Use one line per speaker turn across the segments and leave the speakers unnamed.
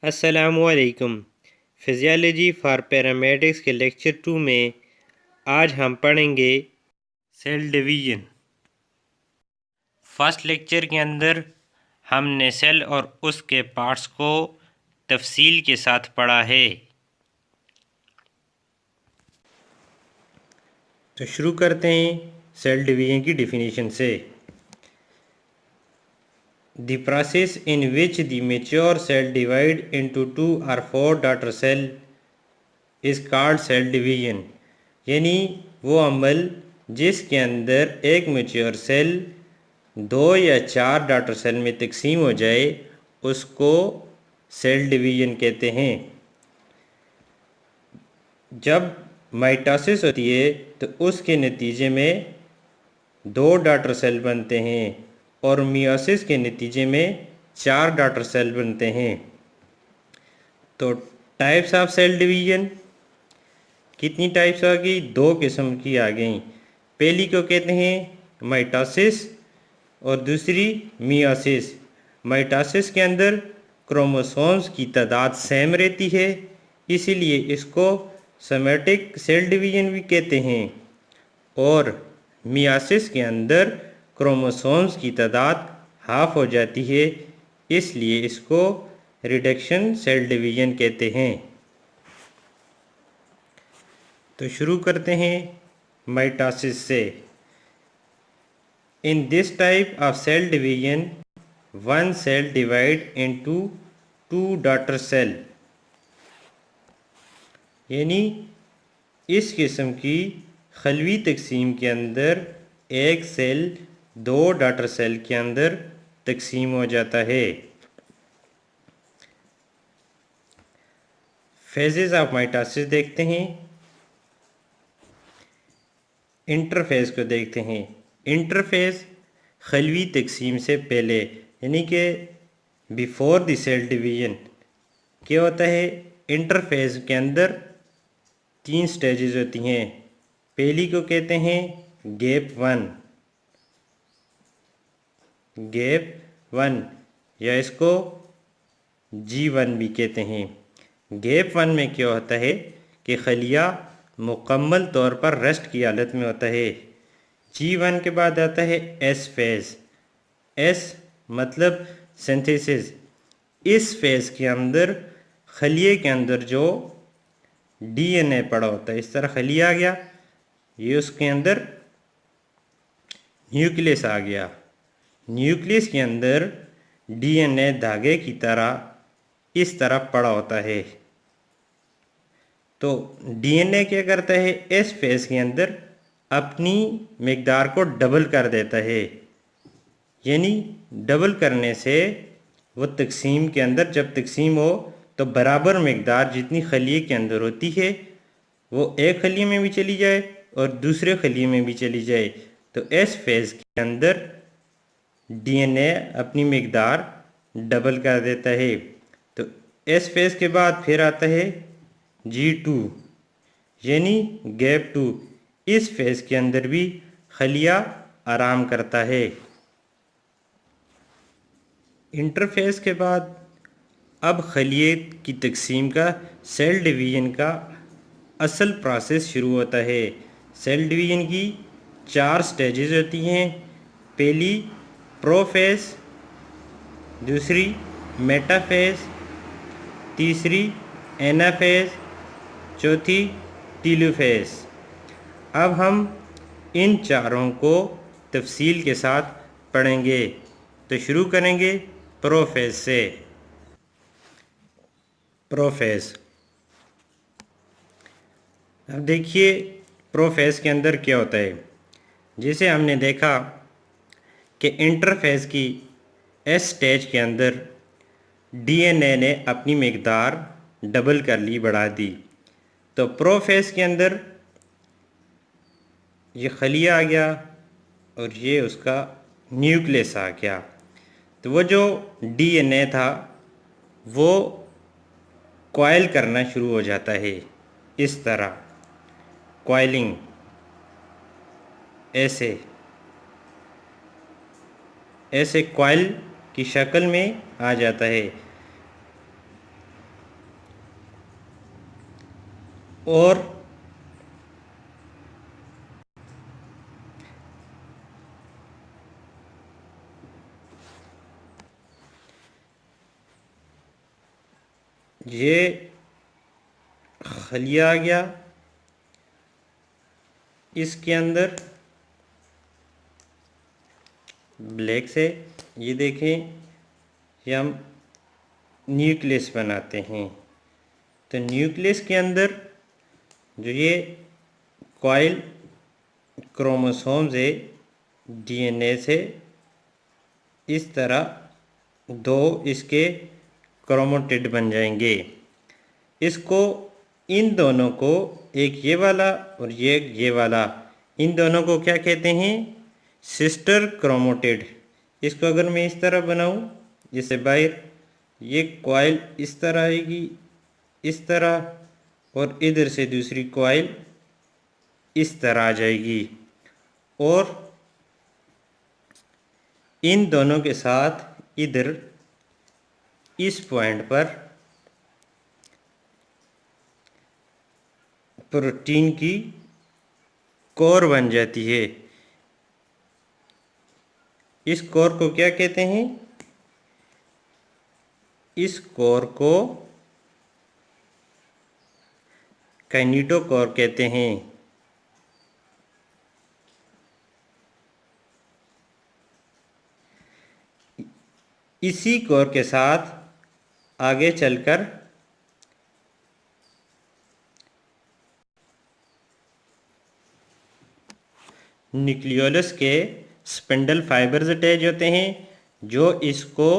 अस्सलामुअलैकुम। Physiology for paramedics के lecture 2 में आज हम पढ़ेंगे सेल डिवीज़न। फर्स्ट लेक्चर के अंदर हमने सेल और उसके पार्ट्स को तफसील के साथ पढ़ा है। तो शुरू करते हैं सेल डिवीज़न की डेफिनेशन से। The process in which the mature cell divide into 2 or 4 daughter cell is called cell division। यानी वो अमल जिसके अंदर एक मैच्योर सेल 2 या 4 डॉटर सेल में तकसीम हो जाए उसको सेल डिवीजन कहते हैं। जब माइटोसिस होती है तो उसके नतीजे में 2 डॉटर सेल बनते हैं और मियोसिस के नतीजे में 4 डॉटर सेल बनते हैं। तो टाइप्स ऑफ सेल डिवीजन कितनी टाइप्स आ गई? 2 किस्म की आ गई। पहली को कहते हैं माइटोसिस और दूसरी मियोसिस। माइटोसिस के अंदर क्रोमोसोम्स की तादाद सेम रहती है, इसीलिए इसको सोमैटिक सेल डिवीजन भी कहते हैं। और मियोसिस के अंदर क्रोमोसोम्स की तादाद हाफ हो जाती है, इसलिए इसको रिडक्शन सेल डिवीजन कहते हैं। तो शुरू करते हैं माइटोसिस से। In this type of cell division one cell divide into 2 daughter cell. यानी इस किस्म की खलवी तकसीम के अंदर एक सेल 2 डॉटर सेल के अंदर तकसीम हो जाता है। फेजेस ऑफ माइटोसिस देखते हैं। इंटरफेज को देखते हैं। इंटरफेज खलवी तकसीम से पहले यानी कि बिफोर द सेल डिवीजन क्या होता है? इंटरफेज के अंदर 3 स्टेजेस होती हैं। पहली को कहते हैं गैप 1। गैप 1 या इसको G1 भी कहते हैं। गैप 1 में क्या होता है कि खलिया मुकम्मल तौर पर रेस्ट की हालत में होता है। G1 के बाद आता है एस फेज़। एस मतलब सिंथेसिस। इस फेज़ के अंदर खलिए के अंदर जो DNA पड़ा होता है, इस तरह खलिया आ गया, ये उसके अंदर न्यूक्लियस आ गया। न्यूक्लियस के अंदर DNA धागे की तरह इस तरह पड़ा होता है। तो DNA क्या करता है? इस फेज़ के अंदर अपनी मिकदार को डबल कर देता है। यानी डबल करने से वो तकसीम के अंदर जब तकसीम हो तो बराबर मिकदार जितनी खलिए के अंदर होती है वो एक खलिए में भी चली जाए और दूसरे खलिए में भी चली जाए। तो इस फेज़ के अंदर DNA अपनी मिकदार डबल कर देता है। तो इस फेज़ के बाद फिर आता है G2 यानी गैप 2। इस फेज़ के अंदर भी खलिया आराम करता है। इंटरफेस के बाद अब खलिए की तकसीम का सेल डिवीज़न का असल प्रोसेस शुरू होता है। सेल डिवीज़न की 4 स्टेजेस होती हैं। पहली प्रोफेज, दूसरी मेटाफेज, तीसरी एनाफेज, चौथी टीलोफेज। अब हम इन चारों को तफसील के साथ पढ़ेंगे। तो शुरू करेंगे प्रोफेज से। प्रोफेज, अब देखिए प्रोफेज के अंदर क्या होता है। जैसे हमने देखा कि इंटरफेज की एस स्टेज के अंदर DNA ने अपनी मिकदार डबल कर ली, बढ़ा दी। तो प्रोफेज के अंदर ये खलिया आ गया और ये उसका न्यूक्लियस आ गया। तो वो जो DNA था वो कॉइल करना शुरू हो जाता है, इस तरह कॉइलिंग, ऐसे ऐसे कॉइल की शक्ल में आ जाता है। और ये खलिया आ गया, इसके अंदर ब्लैक से ये देखें, ये हम न्यूक्लियस बनाते हैं। तो न्यूक्लियस के अंदर जो ये कॉइल क्रोमोसोम्स है डीएनए से, इस तरह दो इसके क्रोमेटिड बन जाएंगे। इसको, इन दोनों को, एक ये वाला और ये वाला, इन दोनों को क्या कहते हैं? Sister chromatid. इसको अगर मैं इस तरह बनाऊं, जैसे बाहर ये कॉइल इस तरह आएगी, इस तरह, और इधर से दूसरी कॉइल इस तरह आ जाएगी, और इन दोनों के साथ इधर इस पॉइंट पर प्रोटीन की कोर बन जाती है। इस कोर को क्या कहते हैं? इस कोर को काइनेटोकोर कहते हैं। इसी कोर के साथ आगे चलकर न्यूक्लियोलस के स्पिंडल फाइबर्स अटैच होते हैं, जो इसको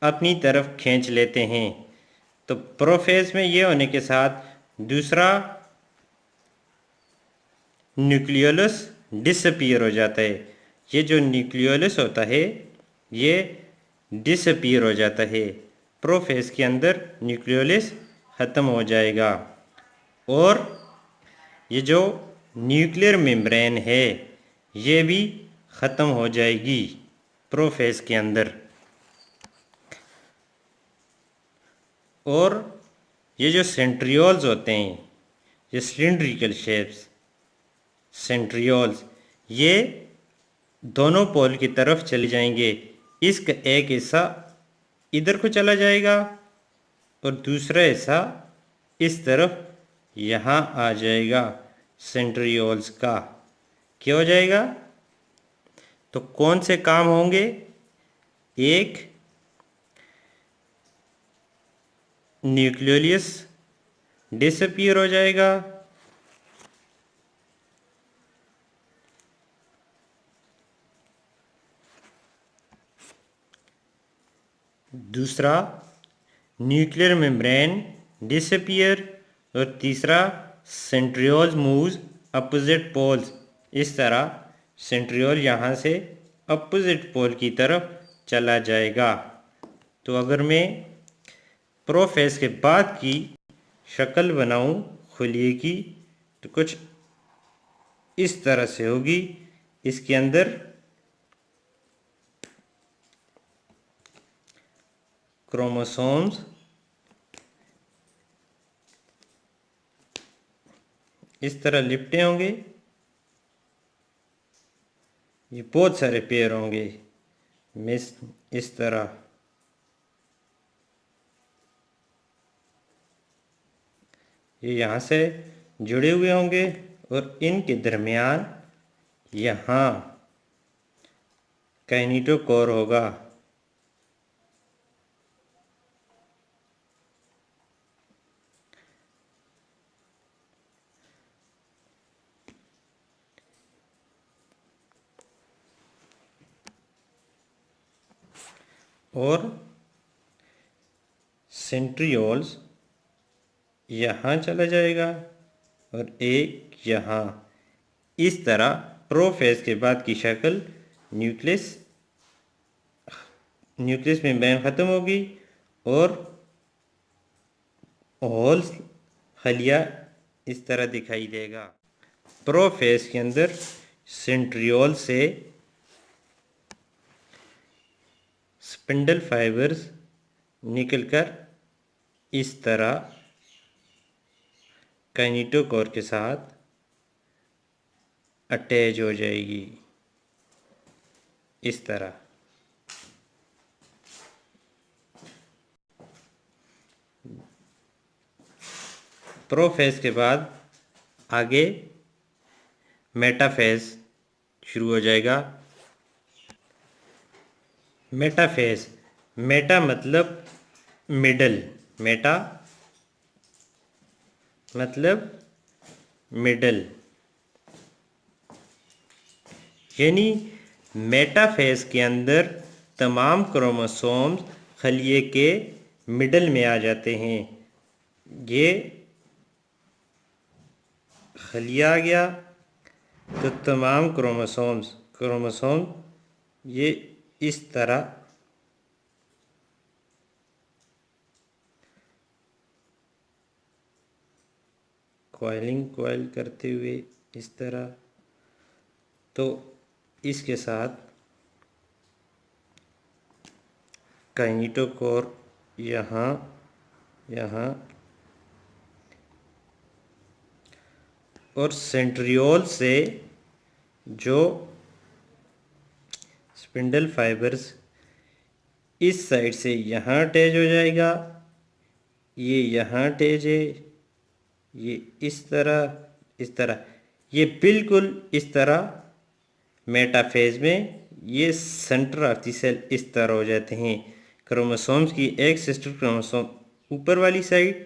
अपनी तरफ खींच लेते हैं। तो प्रोफेज में ये होने के साथ दूसरा न्यूक्लियोलस डिसअपीयर हो जाता है। ये जो न्यूक्लियोलस होता है ये डिसअपीयर हो जाता है। प्रोफेज के अंदर न्यूक्लियोलस ख़त्म हो जाएगा, और ये जो न्यूक्लियर मेम्ब्रेन है ये भी ख़त्म हो जाएगी प्रोफेज के अंदर। और ये जो सेंट्रियोल्स होते हैं, ये सिलिंड्रिकल शेप्स सेंट्रियोल्स, ये दोनों पोल की तरफ चले जाएंगे। इसका एक हिस्सा इधर को चला जाएगा और दूसरा हिस्सा इस तरफ यहाँ आ जाएगा। सेंट्रियोल्स का क्या हो जाएगा? तो कौन से काम होंगे? एक, न्यूक्लियोलस डिसअपीयर हो जाएगा, दूसरा न्यूक्लियर मेम्ब्रेन डिसअपीयर, और तीसरा सेंट्रियोल्स मूव्स अपोजिट पोल्स। इस तरह सेंट्रियोल यहाँ से अपोजिट पोल की तरफ चला जाएगा। तो अगर मैं प्रोफेज के बाद की शक्ल बनाऊं खुलिए की, तो कुछ इस तरह से होगी। इसके अंदर क्रोमोसोम्स इस तरह लिपटे होंगे, ये बहुत सारे पेयर होंगे मिस इस तरह। ये यहाँ से जुड़े हुए होंगे और इनके दरमियान यहाँ काइनेटोकोर होगा। और सेंट्रियोल्स यहाँ चला जाएगा और एक यहाँ। इस तरह प्रोफेज के बाद की शक्ल न्यूक्लियस मेम्ब्रेन ख़त्म होगी और होल्स खलिया इस तरह दिखाई देगा। प्रोफेज के अंदर सेंट्रियोल से स्पिंडल फाइबर्स निकलकर इस तरह काइनेटोकोर के साथ अटैच हो जाएगी इस तरह। प्रोफेज के बाद आगे मेटाफेज शुरू हो जाएगा। मेटाफेज, मेटा मतलब मिडल, मेटा मतलब मिडल, यानी मेटाफेज के अंदर तमाम क्रोमोसोम्स खलिए के मिडल में आ जाते हैं। ये खलिया आ गया तो तमाम क्रोमोसोम ये इस तरह कॉइल करते हुए इस तरह, तो इसके साथ काइनेटोकोर यहाँ और सेंट्रियोल से जो स्पिंडल फाइबर्स इस साइड से यहाँ अटैच हो जाएगा, ये यहाँ अटैच है, ये इस तरह ये बिल्कुल इस तरह मेटाफेज में ये सेंटर ऑफ द सेल इस तरह हो जाते हैं। क्रोमोसोम्स की एक सिस्टर क्रोमोसोम ऊपर वाली साइड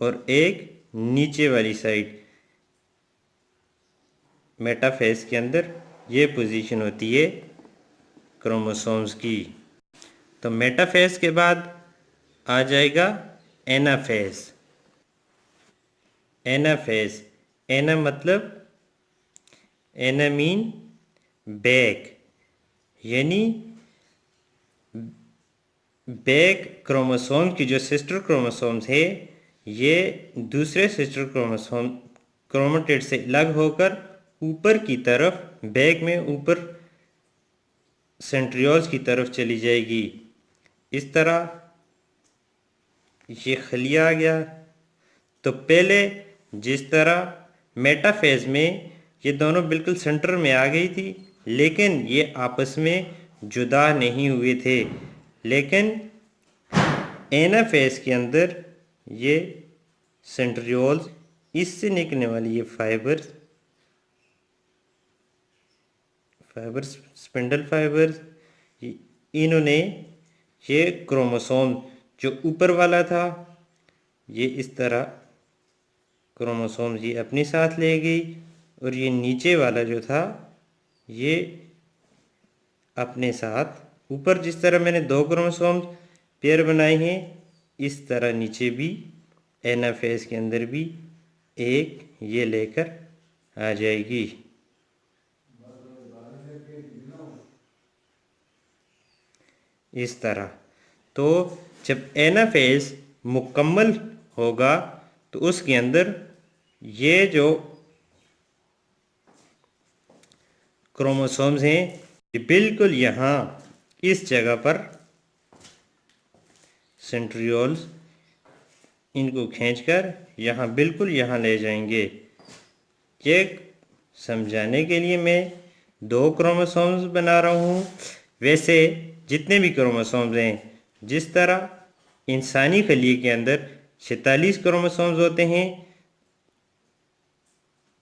और एक नीचे वाली साइड, मेटाफेज के अंदर ये पोजीशन होती है क्रोमोसोम्स की। तो मेटाफेज के बाद आ जाएगा एनाफेज। एनाफेज, एना मतलब एना मीन बैक, यानी बैक क्रोमोसोम की जो सिस्टर क्रोमोसोम्स है ये दूसरे सिस्टर क्रोमेटिड से अलग होकर ऊपर की तरफ बैक में ऊपर सेंट्रियोल्स की तरफ चली जाएगी। इस तरह ये खलिया आ गया। तो पहले जिस तरह मेटाफेज में ये दोनों बिल्कुल सेंटर में आ गई थी, लेकिन ये आपस में जुदा नहीं हुए थे, लेकिन एनाफेज के अंदर ये सेंट्रियोल्स, इससे निकलने वाली ये फाइबर्स स्पिंडल फाइबर्स, इन्होंने ये क्रोमोसोम जो ऊपर वाला था ये इस तरह क्रोमोसोम ये अपने साथ ले गई, और ये नीचे वाला जो था ये अपने साथ, ऊपर जिस तरह मैंने दो क्रोमोसोम पेयर बनाए हैं इस तरह नीचे भी एनाफेज के अंदर भी एक ये लेकर आ जाएगी। इस तरह तो जब एनाफेज मुकम्मल होगा तो उसके अंदर ये जो क्रोमोसोम्स हैं ये बिल्कुल यहाँ इस जगह पर सेंट्रियोल्स इनको खींचकर यहाँ बिल्कुल यहाँ ले जाएंगे। ये समझाने के लिए मैं दो क्रोमोसोम्स बना रहा हूँ। वैसे जितने भी क्रोमोसोम्स हैं, जिस तरह इंसानी खलिए के अंदर 46 क्रोमोसोम्स होते हैं,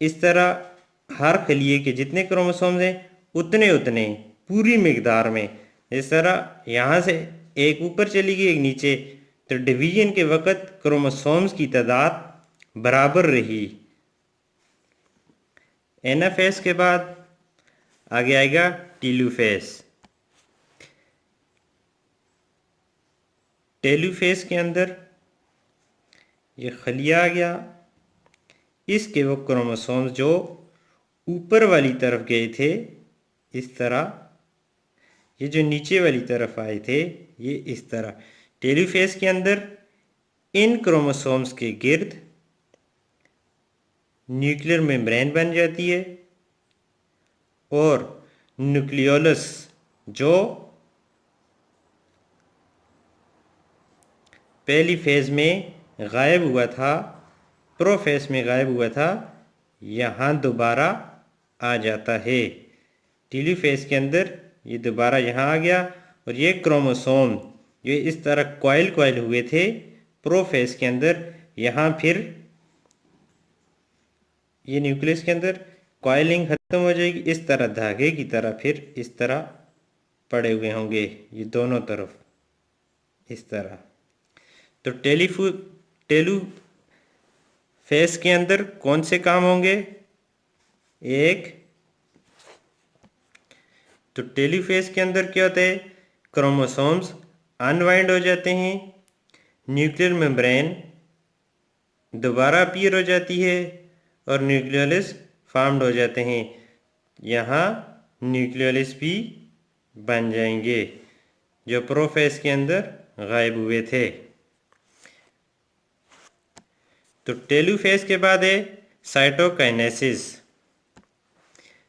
इस तरह हर खलिए के जितने क्रोमोसोम्स हैं उतने पूरी मिकदार में, इस तरह यहाँ से एक ऊपर चली गई एक नीचे, तो डिवीजन के वक़्त क्रोमोसोम्स की तादाद बराबर रही। एनाफेज के बाद आगे आएगा टेलोफेज। टेलोफेज के अंदर ये खलिया आ गया, इसके वो क्रोमोसोम्स जो ऊपर वाली तरफ गए थे इस तरह, ये जो नीचे वाली तरफ आए थे ये इस तरह। टेलोफेज के अंदर इन क्रोमोसोम्स के गिर्द न्यूक्लियर मेम्ब्रेन बन जाती है, और न्यूक्लियोलस जो पहली फेज में गायब हुआ था प्रोफेस में गायब हुआ था यहाँ दोबारा आ जाता है। टेलोफेज के अंदर ये दोबारा यहाँ आ गया और ये क्रोमोसोम जो इस तरह कॉइल हुए थे प्रोफेज के अंदर, यहाँ फिर ये न्यूक्लियस के अंदर कॉइलिंग खत्म हो जाएगी, इस तरह धागे की तरह फिर इस तरह पड़े हुए होंगे ये दोनों तरफ इस तरह। तो टेलोफेज के अंदर कौन से काम होंगे? एक तो टेलोफेज के अंदर क्या होता है, क्रोमोसोम्स अनवाइंड हो जाते हैं, न्यूक्लियर मेम्ब्रेन दोबारा अपीयर हो जाती है और न्यूक्लियोलस फॉर्म्ड हो जाते हैं। यहाँ न्यूक्लियोलस भी बन जाएंगे जो प्रोफेज के अंदर गायब हुए थे। तो टेलोफेज के बाद है साइटोकाइनेसिस।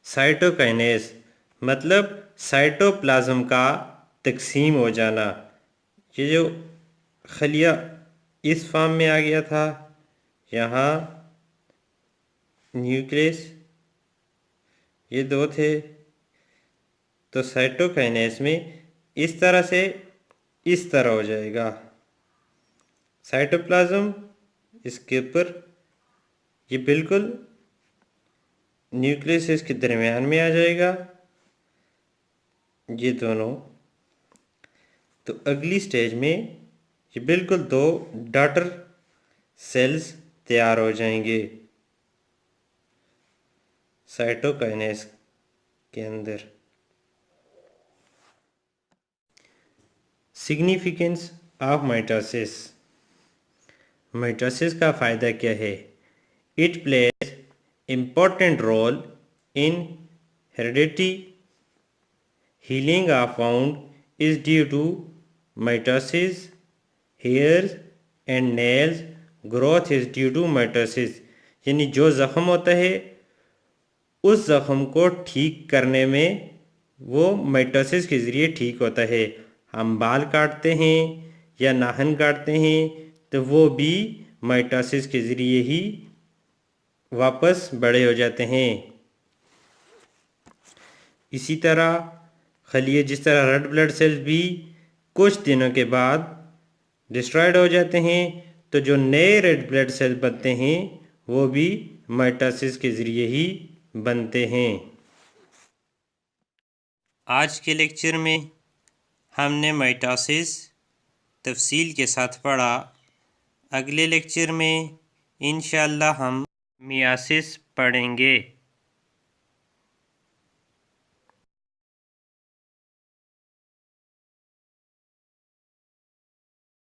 साइटोकाइनेस मतलब साइटोप्लाज्म का तकसीम हो जाना। ये जो खलिया इस फॉर्म में आ गया था, यहाँ न्यूक्लियस ये दो थे, तो साइटोकाइनेस में इस तरह से इस तरह हो जाएगा। साइटोप्लाज्म इसके ऊपर ये बिल्कुल न्यूक्लियस इसके दरमियान में आ जाएगा, ये दोनों। तो अगली स्टेज में ये बिल्कुल दो डॉटर सेल्स तैयार हो जाएंगे साइटोकाइनेस के अंदर। Significance of mitosis. माइटोसिस का फ़ायदा क्या है? It plays important role in heredity, healing of wound is due to mitosis, hairs and nails growth is due to mitosis. यानी जो ज़ख़म होता है उस ज़ख़म को ठीक करने में वो माइटोसिस के ज़रिए ठीक होता है। हम बाल काटते हैं या नाखून काटते हैं तो वो भी माइटोसिस के ज़रिए ही वापस बड़े हो जाते हैं। इसी तरह खलिए जिस तरह रेड ब्लड सेल्स भी कुछ दिनों के बाद डिस्ट्रॉयड हो जाते हैं, तो जो नए रेड ब्लड सेल्स बनते हैं वो भी माइटोसिस के ज़रिए ही बनते हैं। आज के लेक्चर में हमने माइटोसिस तफसील के साथ पढ़ा। अगले लेक्चर में इंशाअल्लाह हम मियासिस पढ़ेंगे।